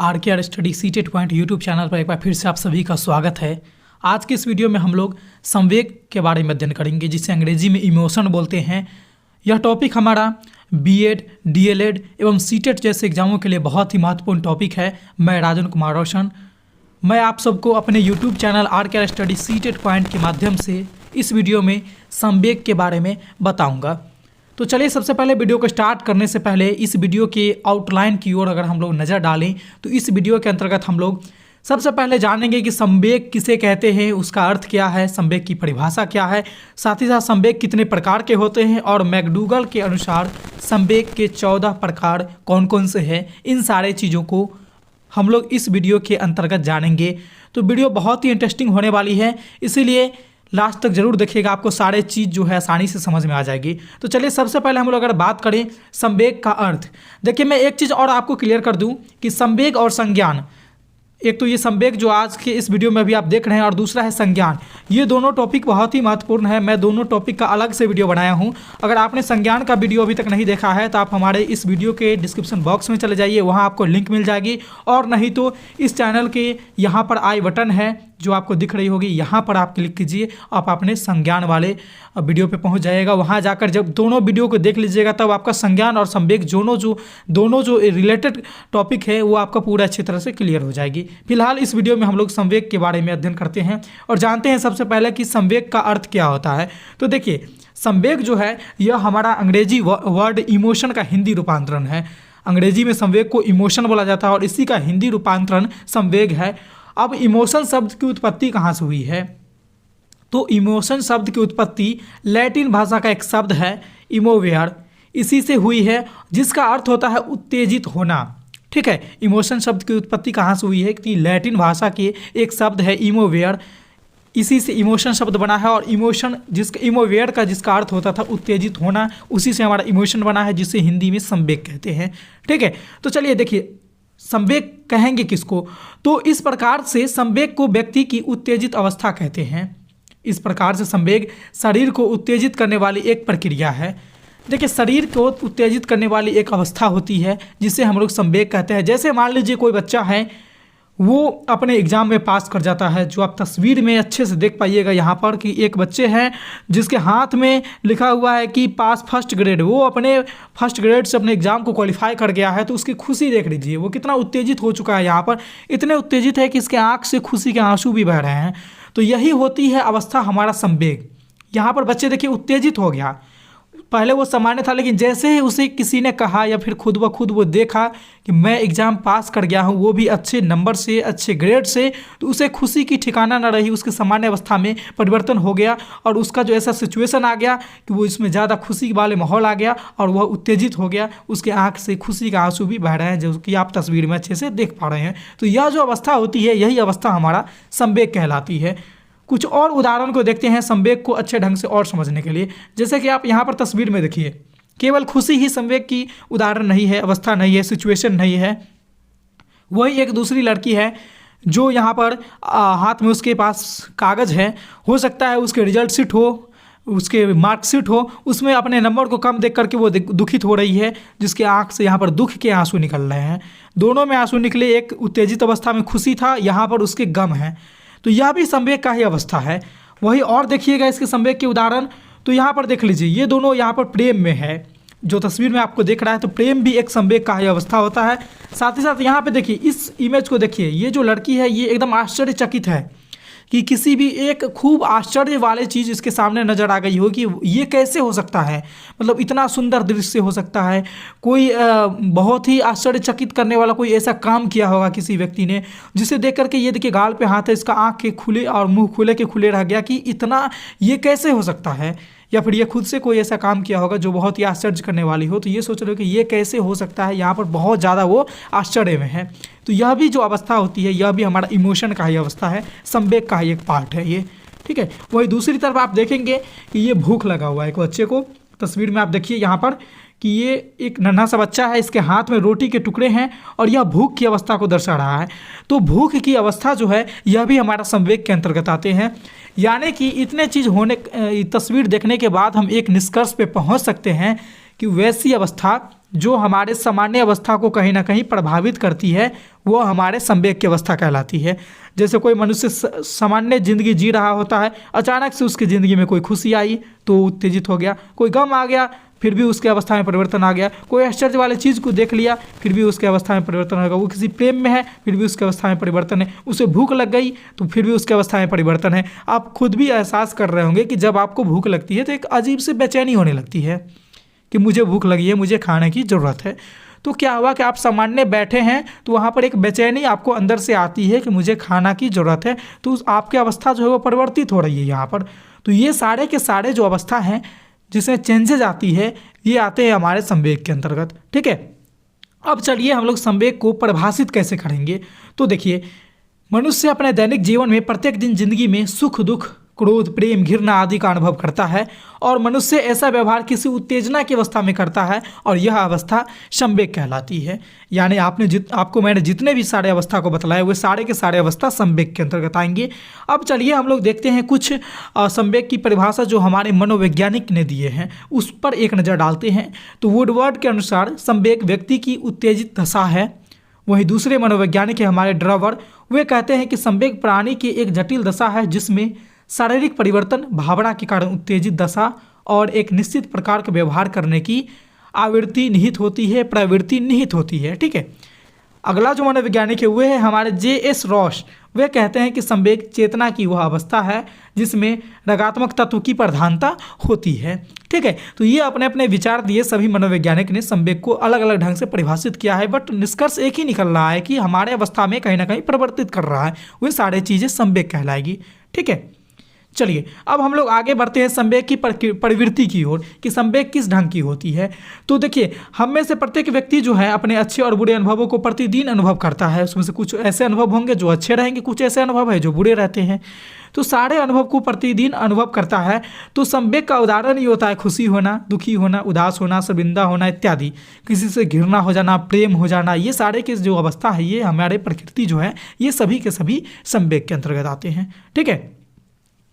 Are study CTET point YouTube channel पर एक बार फिर से आप सभी का स्वागत है। आज की इस वीडियो में हम लोग संवेग के बारे में अध्ययन करेंगे, जिसे अंग्रेजी में इमोशन बोलते हैं। यह टॉपिक हमारा बीएड, डीएलएड एवं सीटेट जैसे एग्जामों के लिए बहुत ही महत्वपूर्ण टॉपिक है। मैं राजन कुमार रोशन, मैं आप सबको अपने YouTube channel are study CTET point के माध्यम से इस वीडियो में संवेग के बारे में बताऊँगा। तो चलिए, सबसे पहले वीडियो को स्टार्ट करने से पहले इस वीडियो के आउटलाइन की ओर अगर हम लोग नज़र डालें तो इस वीडियो के अंतर्गत हम लोग सबसे पहले जानेंगे कि संवेग किसे कहते हैं, उसका अर्थ क्या है, संवेग की परिभाषा क्या है, साथ ही साथ संवेग कितने प्रकार के होते हैं और मैकडूगल के अनुसार संवेग के 14 प्रकार कौन कौन से हैं। इन सारे चीज़ों को हम लोग इस वीडियो के अंतर्गत जानेंगे। तो वीडियो बहुत ही इंटरेस्टिंग होने वाली है, इसीलिए लास्ट तक जरूर देखिएगा, आपको सारे चीज़ जो है आसानी से समझ में आ जाएगी। तो चलिए, सबसे पहले हम लोग अगर बात करें संवेग का अर्थ, देखिए मैं एक चीज़ और आपको क्लियर कर दूं कि संवेग और संज्ञान, एक तो ये संवेग जो आज के इस वीडियो में अभी आप देख रहे हैं और दूसरा है संज्ञान, ये दोनों टॉपिक बहुत ही महत्वपूर्ण है। मैं दोनों टॉपिक का अलग से वीडियो बनाया हूँ। अगर आपने संज्ञान का वीडियो अभी तक नहीं देखा है तो आप हमारे इस वीडियो के डिस्क्रिप्शन बॉक्स में चले जाइए, वहाँ आपको लिंक मिल जाएगी। और नहीं तो इस चैनल के यहाँ पर आई बटन है जो आपको दिख रही होगी, यहाँ पर आप क्लिक कीजिए, आप अपने संज्ञान वाले वीडियो पे पहुँच जाएगा। वहाँ जाकर जब दोनों वीडियो को देख लीजिएगा तब आपका संज्ञान और संवेग दोनों जो रिलेटेड टॉपिक है वो आपका पूरा अच्छी तरह से क्लियर हो जाएगी। फिलहाल इस वीडियो में हम लोग संवेग के बारे में अध्ययन करते हैं और जानते हैं सबसे पहले कि संवेग का अर्थ क्या होता है। तो देखिए, संवेग जो है यह हमारा अंग्रेजी वर्ड इमोशन का हिंदी रूपांतरण है। अंग्रेजी में संवेग को इमोशन बोला जाता है और इसी का हिंदी रूपांतरण संवेग है। अब इमोशन शब्द की उत्पत्ति कहाँ से हुई है? तो इमोशन शब्द की उत्पत्ति लैटिन भाषा का एक शब्द है इमोवेयर, इसी से हुई है, जिसका अर्थ होता है उत्तेजित होना। ठीक है, इमोशन शब्द की उत्पत्ति कहाँ से हुई है कि लैटिन भाषा के एक शब्द है इमोवेयर, इसी से इमोशन शब्द बना है। और इमोशन इमोवेयर का जिसका अर्थ होता था उत्तेजित होना, उसी से हमारा इमोशन बना है, जिसे हिंदी में संवेग कहते हैं। ठीक है, तो चलिए देखिए, संवेग कहेंगे किसको? तो इस प्रकार से संवेग को व्यक्ति की उत्तेजित अवस्था कहते हैं। इस प्रकार से संवेग शरीर को उत्तेजित करने वाली एक प्रक्रिया है। देखिए, शरीर को उत्तेजित करने वाली एक अवस्था होती है जिसे हम लोग संवेग कहते हैं। जैसे मान लीजिए कोई बच्चा है, वो अपने एग्ज़ाम में पास कर जाता है, जो आप तस्वीर में अच्छे से देख पाइएगा यहाँ पर कि एक बच्चे हैं जिसके हाथ में लिखा हुआ है कि पास फर्स्ट ग्रेड, वो अपने फर्स्ट ग्रेड से अपने एग्ज़ाम को क्वालिफाई कर गया है। तो उसकी खुशी देख लीजिए, वो कितना उत्तेजित हो चुका है। यहाँ पर इतने उत्तेजित है कि इसके आँख से खुशी के आंसू भी बह रहे हैं। तो यही होती है अवस्था हमारा संवेग। यहाँ पर बच्चे देखिए उत्तेजित हो गया, पहले वो सामान्य था, लेकिन जैसे ही उसे किसी ने कहा या फिर खुद ब खुद वो देखा कि मैं एग्ज़ाम पास कर गया हूँ, वो भी अच्छे नंबर से, अच्छे ग्रेड से, तो उसे खुशी की ठिकाना न रही, उसके सामान्य अवस्था में परिवर्तन हो गया और उसका जो ऐसा सिचुएशन आ गया कि वो इसमें ज़्यादा खुशी वाले माहौल आ गया और वह उत्तेजित हो गया। उसके आँख से खुशी का आंसू भी बह रहे हैं, जो कि आप तस्वीर में अच्छे से देख पा रहे हैं। तो यह जो अवस्था होती है, यही अवस्था हमारा संवेग कहलाती है। कुछ और उदाहरण को देखते हैं संवेग को अच्छे ढंग से और समझने के लिए। जैसे कि आप यहाँ पर तस्वीर में देखिए, केवल खुशी ही संवेग की उदाहरण नहीं है, अवस्था नहीं है, सिचुएशन नहीं है। वही एक दूसरी लड़की है जो यहाँ पर हाथ में उसके पास कागज़ है, हो सकता है उसके रिजल्ट शीट हो, उसके मार्कशीट हो, उसमें अपने नंबर को कम देख करके वो दुखित हो रही है, जिसके आँख से यहाँ पर दुख के आंसू निकल रहे हैं। दोनों में आंसू निकले, एक उत्तेजित अवस्था में खुशी था, यहाँ पर उसके गम है। तो यह भी संवेग का ही अवस्था है। वही और देखिएगा इसके संवेग के उदाहरण, तो यहाँ पर देख लीजिए, ये दोनों यहाँ पर प्रेम में है, जो तस्वीर में आपको देख रहा है, तो प्रेम भी एक संवेग का ही अवस्था होता है। साथ ही साथ यहाँ पे देखिए, इस इमेज को देखिए, ये जो लड़की है ये एकदम आश्चर्यचकित है कि किसी भी एक खूब आश्चर्य वाले चीज़ इसके सामने नज़र आ गई हो कि ये कैसे हो सकता है, मतलब इतना सुंदर दृश्य हो सकता है, कोई बहुत ही आश्चर्यचकित करने वाला कोई ऐसा काम किया होगा किसी व्यक्ति ने, जिसे देख करके ये देखिए गाल पे हाथ है, इसका आँख के खुले और मुंह खुले के खुले रह गया कि इतना ये कैसे हो सकता है, या फिर ये खुद से कोई ऐसा काम किया होगा जो बहुत ही आश्चर्य करने वाली हो। तो ये सोच रहे हो कि ये कैसे हो सकता है, यहाँ पर बहुत ज़्यादा वो आश्चर्य में है। तो यह भी जो अवस्था होती है, यह भी हमारा इमोशन का ही अवस्था है, संवेग का ही एक पार्ट है ये। ठीक है, वही दूसरी तरफ आप देखेंगे कि ये भूख लगा हुआ है एक बच्चे को। तस्वीर में आप देखिए यहाँ पर कि ये एक नन्हा सा बच्चा है, इसके हाथ में रोटी के टुकड़े हैं और यह भूख की अवस्था को दर्शा रहा है। तो भूख की अवस्था जो है यह भी हमारा संवेग के अंतर्गत आते हैं। यानी कि इतने चीज़ होने, तस्वीर देखने के बाद हम एक निष्कर्ष पे पहुंच सकते हैं कि वैसी अवस्था जो हमारे सामान्य अवस्था को कहीं ना कहीं प्रभावित करती है वो हमारे संवेग की अवस्था कहलाती है। जैसे कोई मनुष्य सामान्य जिंदगी जी रहा होता है, अचानक से उसकी ज़िंदगी में कोई खुशी आई तो उत्तेजित हो गया, कोई गम आ गया फिर भी उसकी अवस्था में परिवर्तन आ गया, कोई आश्चर्य वाली चीज़ को देख लिया फिर भी उसकी अवस्था में परिवर्तन होगा, वो किसी प्रेम में है फिर भी उसकी अवस्था में परिवर्तन है, उसे भूख लग गई तो फिर भी उसकी अवस्था में परिवर्तन है। आप खुद भी एहसास कर रहे होंगे कि जब आपको भूख लगती है तो एक अजीब सी बेचैनी होने लगती है कि मुझे भूख लगी है, मुझे खाने की ज़रूरत है। तो क्या हुआ कि आप सामान्य बैठे हैं तो वहाँ पर एक बेचैनी आपको अंदर से आती है कि मुझे खाना की ज़रूरत है, तो आपकी अवस्था जो है वो परिवर्तित हो रही है यहाँ पर। तो ये सारे के सारे जो अवस्था हैं जिसमें चेंजेज आती है ये आते हैं हमारे संवेग के अंतर्गत। ठीक है, अब चलिए हम लोग संवेग को परिभाषित कैसे करेंगे। तो देखिए, मनुष्य अपने दैनिक जीवन में प्रत्येक दिन जिंदगी में सुख दुख, क्रोध, प्रेम, घृणा आदि का अनुभव करता है और मनुष्य ऐसा व्यवहार किसी उत्तेजना की अवस्था में करता है और यह अवस्था संवेग कहलाती है। यानी आपको मैंने जितने भी सारे अवस्था को बतलाया वे सारे के सारे अवस्था संवेग के अंतर्गत आएंगे। अब चलिए हम लोग देखते हैं कुछ संवेग की परिभाषा जो हमारे मनोवैज्ञानिक ने दिए हैं उस पर एक नज़र डालते हैं। तो वुडवर्ड के अनुसार संवेग व्यक्ति की उत्तेजित दशा है। वहीं दूसरे मनोवैज्ञानिक है हमारे ड्रवर, वे कहते हैं कि संवेग प्राणी की एक जटिल दशा है जिसमें शारीरिक परिवर्तन, भावना के कारण उत्तेजित दशा और एक निश्चित प्रकार का व्यवहार करने की आवृत्ति निहित होती है, प्रवृत्ति निहित होती है। ठीक है, अगला जो मनोवैज्ञानिक है वे है हमारे J.S. रॉस। वे कहते हैं कि संवेग चेतना की वह अवस्था है जिसमें ऋणात्मक तत्व की प्रधानता होती है। ठीक है, तो ये अपने अपने विचार दिए, सभी मनोवैज्ञानिक ने संवेग को अलग अलग ढंग से परिभाषित किया है, बट निष्कर्ष एक ही निकल रहा है कि हमारे अवस्था में कहीं ना कहीं परिवर्तित कर रहा है, वे सारी चीज़ें संवेग कहलाएगी। ठीक है, चलिए अब हम लोग आगे बढ़ते हैं संवेग की प्रवृत्ति की ओर कि संवेग किस ढंग की होती है। तो देखिए, हम में से प्रत्येक व्यक्ति जो है अपने अच्छे और बुरे अनुभवों को प्रतिदिन अनुभव करता है। उसमें से कुछ ऐसे अनुभव होंगे जो अच्छे रहेंगे, कुछ ऐसे अनुभव है जो बुरे रहते हैं। तो सारे अनुभव को प्रतिदिन अनुभव करता है। तो संवेग का उदाहरण ये होता है खुशी होना, दुखी होना, उदास होना, शर्मिंदा होना इत्यादि, किसी से घृणा हो जाना, प्रेम हो जाना, ये सारे के जो अवस्था है ये हमारे प्रकृति जो है ये सभी के सभी संवेग के अंतर्गत आते हैं। ठीक है,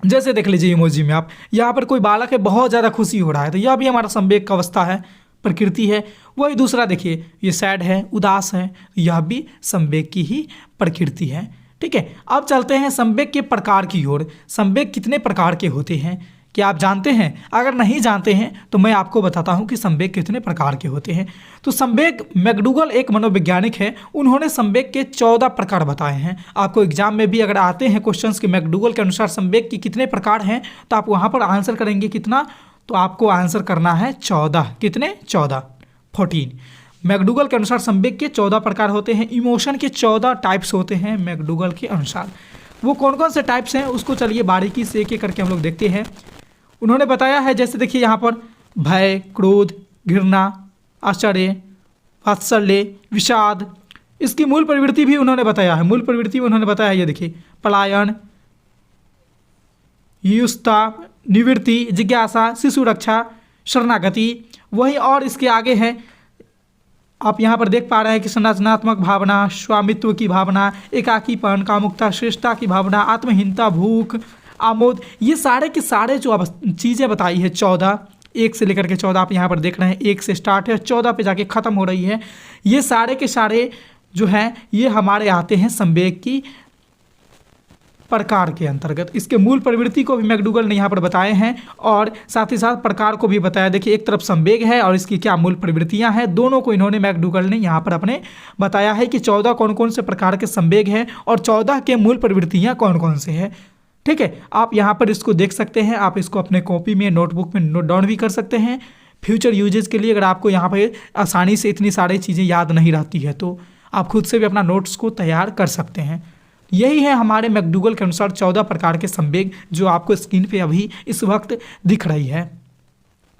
जैसे देख लीजिए इमोजी में आप, यहाँ पर कोई बालक है बहुत ज़्यादा खुशी हो रहा है तो यह भी हमारा संवेग का अवस्था है, प्रकृति है। वही दूसरा देखिए, ये सैड है, उदास है, यह भी संवेग की ही प्रकृति है। ठीक है, अब चलते हैं संवेग के प्रकार की ओर। संवेग कितने प्रकार के होते हैं क्या आप जानते हैं? अगर नहीं जानते हैं तो मैं आपको बताता हूं कि संवेग कितने प्रकार के होते हैं। तो संवेग, मैकडूगल एक मनोवैज्ञानिक है, उन्होंने संवेग के 14 प्रकार बताए हैं। आपको एग्जाम में भी अगर आते हैं क्वेश्चंस कि मैकडूगल के अनुसार संवेग के कितने प्रकार हैं तो आप वहां पर आंसर करेंगे कितना, तो आपको आंसर करना है 14। कितने? 14। मैकडूगल के अनुसार संवेग के 14 प्रकार होते हैं। इमोशन के 14 टाइप्स होते हैं मैकडूगल के अनुसार। वो कौन कौन से टाइप्स हैं उसको चलिए बारीकी से एक एक करके हम लोग देखते हैं। उन्होंने बताया है, जैसे देखिए यहाँ पर भय, क्रोध, घृणा, आश्चर्य, वात्सल्य, विषाद, इसकी मूल प्रवृत्ति भी उन्होंने बताया है। मूल प्रवृत्ति उन्होंने बताया है, ये देखिए, पलायन, युस्ता, निवृत्ति, जिज्ञासा, शिशु रक्षा, शरणागति। वही और इसके आगे है, आप यहाँ पर देख पा रहे हैं कि संरचनात्मक भावना, स्वामित्व की भावना, एकाकीपन, कामुकता, श्रेष्ठता की भावना, आत्महीनता, भूख, आमोद, ये सारे के सारे जो चीज़ें बताई है 14, 1 से लेकर के 14 आप यहाँ पर देख रहे हैं, 1 से स्टार्ट है 14 पे जाके ख़त्म हो रही है। ये सारे के सारे जो हैं ये हमारे आते हैं संवेग की प्रकार के अंतर्गत। इसके मूल प्रवृत्ति को भी मैकडूगल ने यहाँ पर बताए हैं और साथ ही साथ प्रकार को भी बताया। देखिए, एक तरफ संवेग है और इसकी क्या मूल प्रवृत्तियाँ हैं, दोनों को इन्होंने मैकडूगल ने यहाँ पर अपने बताया है कि 14 कौन कौन से प्रकार के संवेग हैं और 14 के मूल प्रवृत्तियाँ कौन कौन से हैं। ठीक है, आप यहाँ पर इसको देख सकते हैं, आप इसको अपने कॉपी में, नोटबुक में नोट डाउन भी कर सकते हैं। फ्यूचर यूजेज के लिए अगर आपको यहाँ पर आसानी से इतनी सारी चीज़ें याद नहीं रहती है तो आप खुद से भी अपना नोट्स को तैयार कर सकते हैं। यही है हमारे मैकडूगल के अनुसार 14 प्रकार के संवेग जो आपको स्क्रीन पे अभी इस वक्त दिख रही है।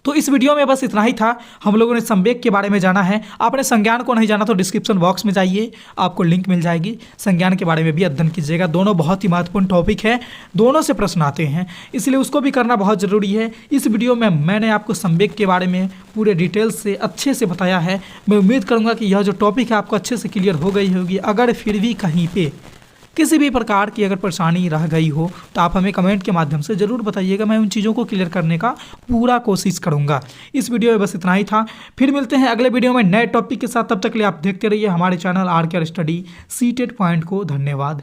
तो इस वीडियो में बस इतना ही था। हम लोगों ने संवेग के बारे में जाना है। आपने संज्ञान को नहीं जाना तो डिस्क्रिप्शन बॉक्स में जाइए, आपको लिंक मिल जाएगी। संज्ञान के बारे में भी अध्ययन कीजिएगा, दोनों बहुत ही महत्वपूर्ण टॉपिक है, दोनों से प्रश्न आते हैं, इसलिए उसको भी करना बहुत ज़रूरी है। इस वीडियो में मैंने आपको संवेग के बारे में पूरे डिटेल से अच्छे से बताया है। मैं उम्मीद करूँगा कि यह जो टॉपिक है आपको अच्छे से क्लियर हो गई होगी। अगर फिर भी किसी भी प्रकार की अगर परेशानी रह गई हो तो आप हमें कमेंट के माध्यम से ज़रूर बताइएगा, मैं उन चीज़ों को क्लियर करने का पूरा कोशिश करूँगा। इस वीडियो में बस इतना ही था, फिर मिलते हैं अगले वीडियो में नए टॉपिक के साथ। तब तक के लिए आप देखते रहिए हमारे channel RKR study CTET point को। धन्यवाद।